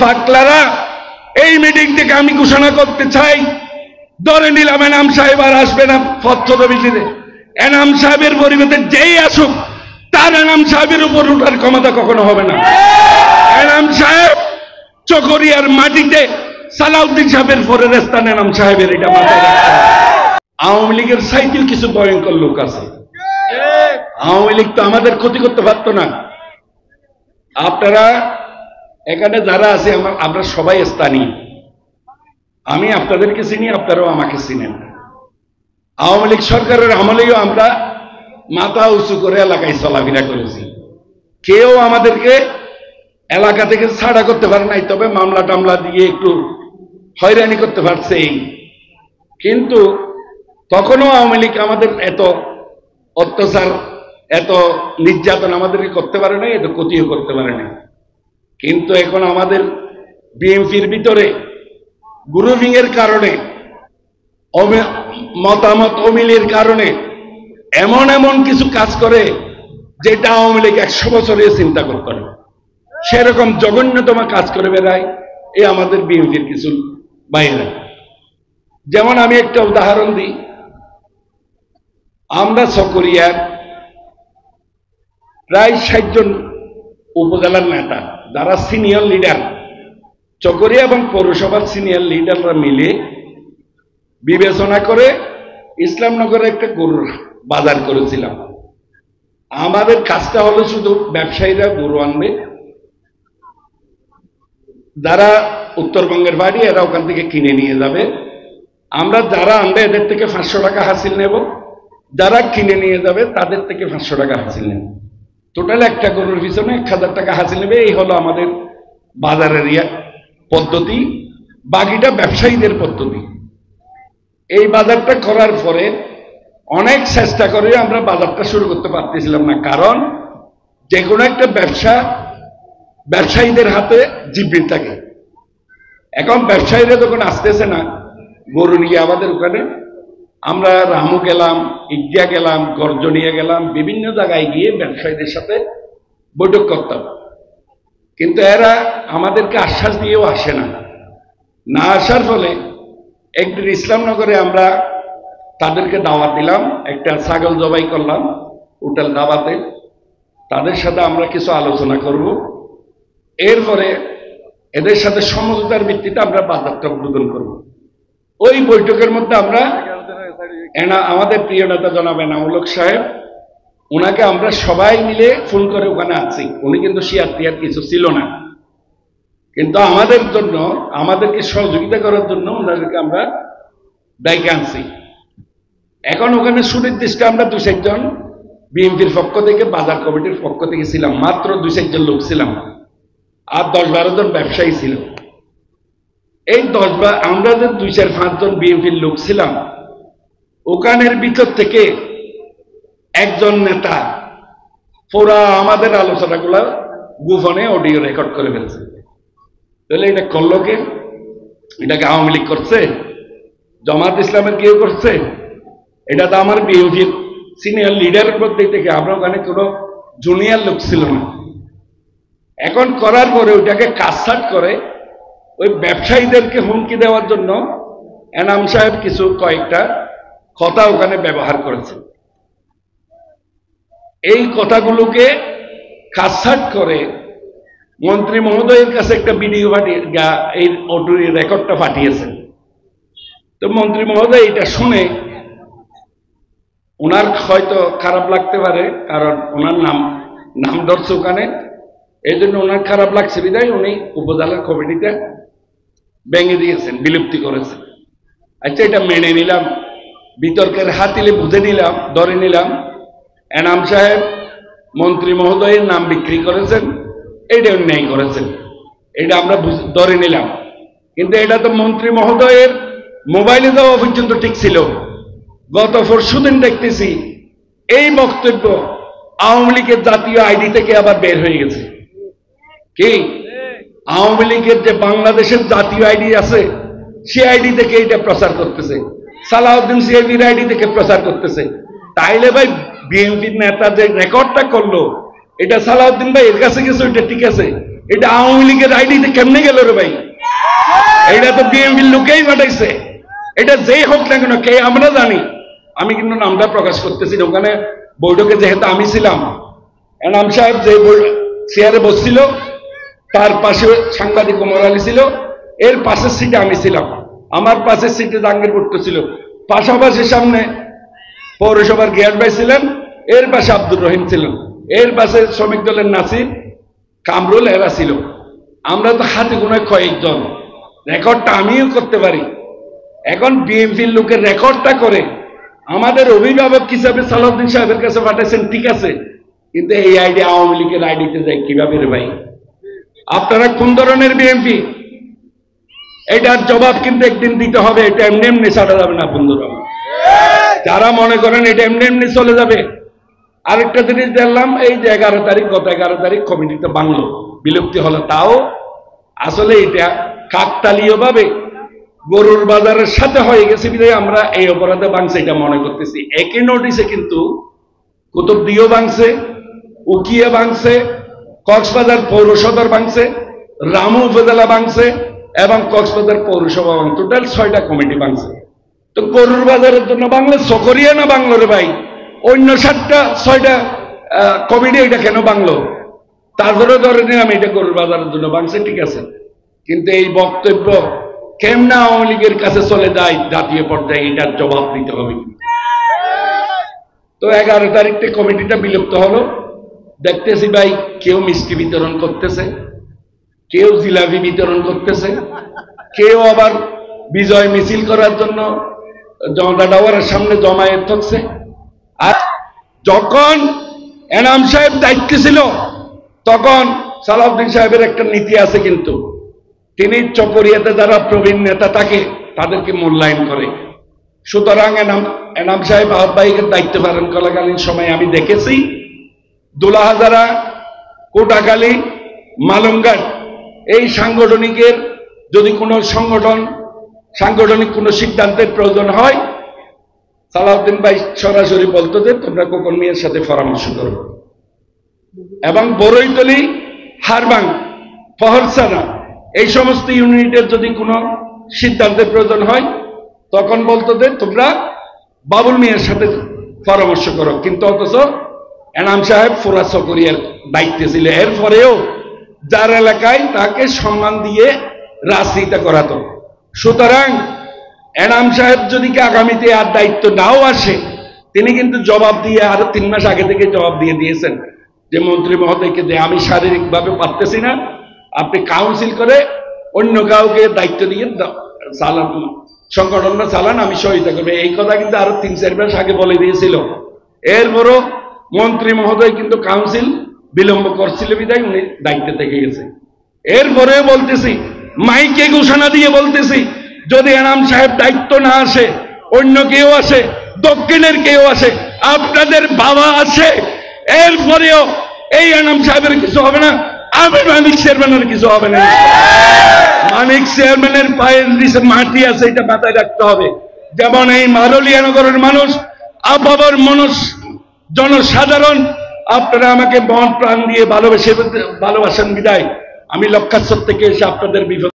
ফাকলারা এই মিটিং থেকে আমি ঘোষণা করতে চাই, ধরে নিলাম এনাম সাহেব আর আসবে না পত্রবিচিতে, এনাম সাহেবের পরিবর্তে যেই আসুক তার এনাম সাহেবের উপর উঠার ক্ষমতা কখনো হবে না। এনাম সাহেব চকরিয়ার মাটিতে সালাউদ্দিন সাহেবের পরের স্থান এনাম সাহেবের, এটা মাথায় রাখতে হবে। আওয়ামী লীগের সাইকেল কিছু ভয়ঙ্কর লোক আছে। আওয়ামী লীগ তো আমাদের ক্ষতি করতে পারতো না। আপনারা এখানে যারা আছে আমরা সবাই স্থানীয়, আমি আপনাদেরকে চিনি, আপনারাও আমাকে চিনেন। আওয়ামী লীগ সরকারের আমলেও আমরা মাথা উঁচু করে এলাকায় চলাফেরা করেছি, কেউ আমাদেরকে এলাকা থেকে ছাড়া করতে পারে নাই, তবে মামলা টামলা দিয়ে একটু হয়রানি করতে পারছে এই। কিন্তু তখনও আওয়ামী লীগ আমাদের এত অত্যাচার, এত নির্যাতন আমাদেরকে করতে পারে নাই, এত ক্ষতিও করতে পারে নাই। কিন্তু এখন আমাদের বিএনপির ভিতরে গ্রুপিং এর কারণে, মতামত অমিলের কারণে এমন এমন কিছু কাজ করে যেটা আওয়ামী লীগ 100 বছরে চিন্তা করতে না, সেরকম জঘন্যতম কাজ করে বেড়ায় এই আমাদের বিএনপির কিছু বাইরে। যেমন আমি একটা উদাহরণ দিই, আমরা চকরিয়ার প্রায় 60 জন উপজেলার নেতা যারা সিনিয়র লিডার, চকরিয়া এবং পৌরসভার সিনিয়র লিডাররা মিলে বিবেচনা করে ইসলামনগরে একটা গরুর বাজার করেছিলাম। আমাদের কাজটা হলো শুধু ব্যবসায়ীরা গরু আনবে, যারা উত্তরবঙ্গের বাড়ি এরা ওখান থেকে কিনে নিয়ে যাবে, আমরা যারা আনবে এদের থেকে 500 টাকা হাসিল নেব, যারা কিনে নিয়ে যাবে তাদের থেকে 500 টাকা হাসিল নেব। টোটাল একটা গরুর পিছনে 1000 টাকা হাসিল নেবে। এই হলো আমাদের বাজারের পদ্ধতি, বাকিটা ব্যবসায়ীদের পদ্ধতি। এই বাজারটা করার পরে অনেক চেষ্টা করে আমরা বাজারটা শুরু করতে পারতেছিলাম না, কারণ যে কোনো একটা ব্যবসা ব্যবসায়ীদের হাতে জিব্বির থাকে। এখন ব্যবসায়ীরা যখন আসতেছে না গরু নিয়ে আমাদের ওখানে, আমরা রামু গেলাম, ইগিয়া গেলাম, গর্জনিয়া গেলাম, বিভিন্ন জায়গায় গিয়ে ব্যবসায়ীদের সাথে বৈঠক করতাম, কিন্তু এরা আমাদেরকে আশ্বাস দিয়েও আসে না। না আসার ফলে একদিন ইসলামনগরে আমরা তাদেরকে দাওয়াত দিলাম, একটা ছাগল জবাই করলাম হোটেল দাওয়াতে, তাদের সাথে আমরা কিছু আলোচনা করব, এরপরে এদের সাথে সমঝোতার ভিত্তিতে আমরা বাজারটা উদ্বোধন করব। ওই বৈঠকের মধ্যে আমরা আমাদের প্রিয় নেতা জনাব এনামুল হক সাহেব, ওনাকে আমরা সবাই মিলে ফোন করে ওখানে আছি। উনি কিন্তু শিয়ার টিয়ার কিছু ছিল না, কিন্তু আমাদের জন্য, আমাদেরকে সহযোগিতা করার জন্য ওনাদেরকে আমরা ডাইকে আনছি। এখন ওখানে সুনির্দিষ্ট আমরা 2-4 জন বিএনপির পক্ষ থেকে, বাজার কমিটির পক্ষ থেকে ছিলাম, মাত্র 2-4 জন লোক ছিলাম, আর 10-12 জন ব্যবসায়ী ছিল। এই আমরা যে 2-4-5 জন বিএনপির লোক ছিলাম, ওখানের ভিতর থেকে একজন নেতা পুরা আমাদের আলোচনাগুলো গোপনে অডিও রেকর্ড করে ফেলছে। তাহলে এটা করলো কে? এটাকে আওয়ামী লীগ করছে? জামাত ইসলামের কেউ করছে? এটা তো আমার বিএনপির সিনিয়র লিডারের মধ্যে থেকে, আমরা ওখানে কোনো জুনিয়র লোক ছিল না। এখন করার পরে ওইটাকে কাটছাট করে ওই ব্যবসায়ীদেরকে হুমকি দেওয়ার জন্য এনাম সাহেব কিছু কয়েকটা কথা ওখানে ব্যবহার করেছে। এই কথাগুলোকে কাটছাট করে মন্ত্রী মহোদয়ের কাছে একটা ভিডিও পাঠিয়ে, এই অডিও রেকর্ডটা পাঠিয়েছেন। তো মন্ত্রী মহোদয় এটা শুনে ওনার হয়তো খারাপ লাগতে পারে, কারণ ওনার নাম ধরছে ওখানে, এই জন্য ওনার খারাপ লাগছে বিধায় উনি উপজেলার কমিটিতে ভেঙে দিয়েছেন, বিলুপ্তি করেছেন। আচ্ছা, এটা মেনে নিলাম, বিতর্কের হাতিলে বুঝে নিলাম, ধরে নিলাম এনাম সাহেব মন্ত্রী মহোদয়ের নাম বিক্রি করেছেন, এইটা অন্যায় করেছেন, এটা আমরা ধরে নিলাম। কিন্তু এটা তো মন্ত্রী মহোদয়ের মোবাইলে দেওয়া পর্যন্ত ঠিক ছিল। গত পরশুদিন দেখতেছি এই বক্তব্য আওয়ামী লীগের জাতীয় আইডি থেকে আবার বের হয়ে গেছে। কি আওয়ামী লীগের যে বাংলাদেশের জাতীয় আইডি আছে, সে আইডি থেকে এটা প্রচার করতেছে, সালাউদ্দিন সিআইডির আইডি থেকে প্রচার করতেছে। তাইলে ভাই বিএনপির নেতা যে রেকর্ডটা করলো, এটা সালাউদ্দিন ভাই এর কাছে গেছে, ওইটা ঠিক আছে, এটা আওয়ামী লীগের আইডিতে কেমনে গেল রে ভাই? এটা তো বিএনপির লোকেই পাঠাইছে। এটা যেই হোক না কেন, কে আমরা জানি। আমি কিন্তু নামটা প্রকাশ করতেছি না। ওখানে বৈঠকে যেহেতু আমি ছিলাম, এনাম সাহেব যে চেয়ারে বসছিল তার পাশে সাংবাদিক ওমর আলী ছিল, এর পাশের সিটে আমি ছিলাম, আমার পাশের সিটে জাহাঙ্গীর ভুট্টো ছিল, পাশাপাশি সামনে পৌরসভার গিয়াস ভাই ছিলেন, এর পাশে আব্দুর রহিম ছিলেন, এর পাশে শ্রমিক দলের নাসির, কামরুল, এরা ছিল। আমরা তো হাতে গোনা কয়েকজন, রেকর্ডটা আমিও করতে পারি। এখন বিএনপির লোকের রেকর্ডটা করে আমাদের অভিভাবক হিসাবে সালাউদ্দিন সাহেবের কাছে পাঠাইছেন, ঠিক আছে, কিন্তু এই আইডি আওয়ামী লীগের আইডিতে যায় কিভাবে রে ভাই? আপনারা কোন ধরনের বিএনপি? এটার জবাব কিন্তু একদিন দিতে হবে। এটা এমনি এমনি ছাড়া যাবে না বন্ধুরা। যারা মনে করেন এটা এমনি এমনি চলে যাবে। আরেকটা জিনিস দেখলাম, এই যে 11 তারিখ, গত 11 তারিখ কমিটিতে বাংলো বিলুপ্তি হলো, তাও আসলে এটা কাকতালীয় ভাবে গরুর বাজারের সাথে হয়ে গেছে বিধায় আমরা এই অপরাধে ভাঙছে এটা মনে করতেছি। একই নোটিশে কিন্তু কুতুবদিও ভাঙছে, উকিয়া ভাঙছে, কক্সবাজার পৌর সদর ভাঙছে, রামু উপজেলা ভাঙছে এবং কক্সবাজার পৌরসভা ভাঙছে। টোটাল 6টা কমিটি ভাঙছে। তো গরুর বাজারের জন্য বাংলা সকরিয়া না বাংলো রে ভাই? অন্য 6টা কমিটি এটা কেন বাংলো? তারপরে ধরে নিলাম এটা গরুর বাজারের জন্য ভাঙছে, ঠিক আছে, কিন্তু এই বক্তব্য কেমন আওয়ামী লীগের কাছে চলে যায় জাতীয় পর্যায়ে, এটার জবাব দিতে হবে। তো 11 তারিখে কমিটিটা বিলুপ্ত হলো। দেখতেছি ভাই, কেউ মিষ্টি বিতরণ করতেছে, কেউ জিলাপি বিতরণ করতেছে, কেউ আবার বিজয় মিছিল করার জন্য জনতা টাওয়ারের সামনে জমায়েত হচ্ছে। আর যখন এনাম সাহেব দায়িত্বে ছিল তখন সালাউদ্দিন সাহেবের একটা নীতি আছে, কিন্তু তিনি চকরিয়াতে যারা প্রবীণ নেতা থাকে তাদেরকে মূল্যায়ন করে। সুতরাং এনাম সাহেব আহ্বায়কের দায়িত্ব পালন করাকালীন সময় আমি দেখেছি দোলাহাজারা, কোটাখালী, মালুমঘাট এই সাংগঠনিকের যদি কোনো সাংগঠনিক কোনো সিদ্ধান্তের প্রয়োজন হয়, সালাউদ্দিন ভাই সরাসরি বলতো যে তোমরা খোকন মিয়ার সাথে পরামর্শ করো। এবং বড়ইতলি, হারবাং, ফহরসানা এই সমস্ত ইউনিটের যদি কোনো সিদ্ধান্তের প্রয়োজন হয় তখন বলতো যে তোমরা বাবুল মিয়ার সাথে পরামর্শ করো। কিন্তু অথচ এনাম সাহেব ফোরা চকরিয়ার দায়িত্বে ছিল, এরপরেও যার এলাকায় তাকে সম্মান দিয়ে রাজনীতি করাতো। সুতরাং এনাম সাহেব যদি আগামীতে আর দায়িত্ব নাও আসে, তিনি কিন্তু জবাব দিয়ে আরো 3 মাস আগে থেকে জবাব দিয়ে দিয়েছেন যে মন্ত্রী মহোদয়কে যে আমি শারীরিকভাবে পারতেছি না, আপনি কাউন্সিল করে অন্য কাউকে দায়িত্ব দিয়ে চালান, সংগঠনটা চালান, আমি সহায়তা করবো। এই কথা কিন্তু আরো 3-4 মাস আগে বলে দিয়েছিল। এরপরও মন্ত্রী মহোদয় কিন্তু কাউন্সিল বিলম্ব করছিল বিধায় উনি দায়িত্বে থেকে গেছে। এরপরেও বলতেছি, মাইকে ঘোষণা দিয়ে বলতেছি, যদি এনাম সাহেব দায়িত্ব না আসে, অন্য কেউ আসে, দক্ষিণের কেউ আসে, আপনাদের বাবা আছে, এরপরেও এই এনাম সাহেবের কিছু হবে না, আমি মানিক চেয়ারম্যানের কিছু হবে না। মানিক চেয়ারম্যানের পায়ের নিচে মাটি আছে, এটা মাথায় রাখতে হবে। যেমন এই মারলিয়া নগরের মানুষ, আপাবর মানুষ, জনসাধারণ, আপনারা আমাকে মন প্রাণ দিয়ে ভালোবাসেন বিদায় আমি লক্ষাশ্বর থেকে এসে আপনাদের বিপদ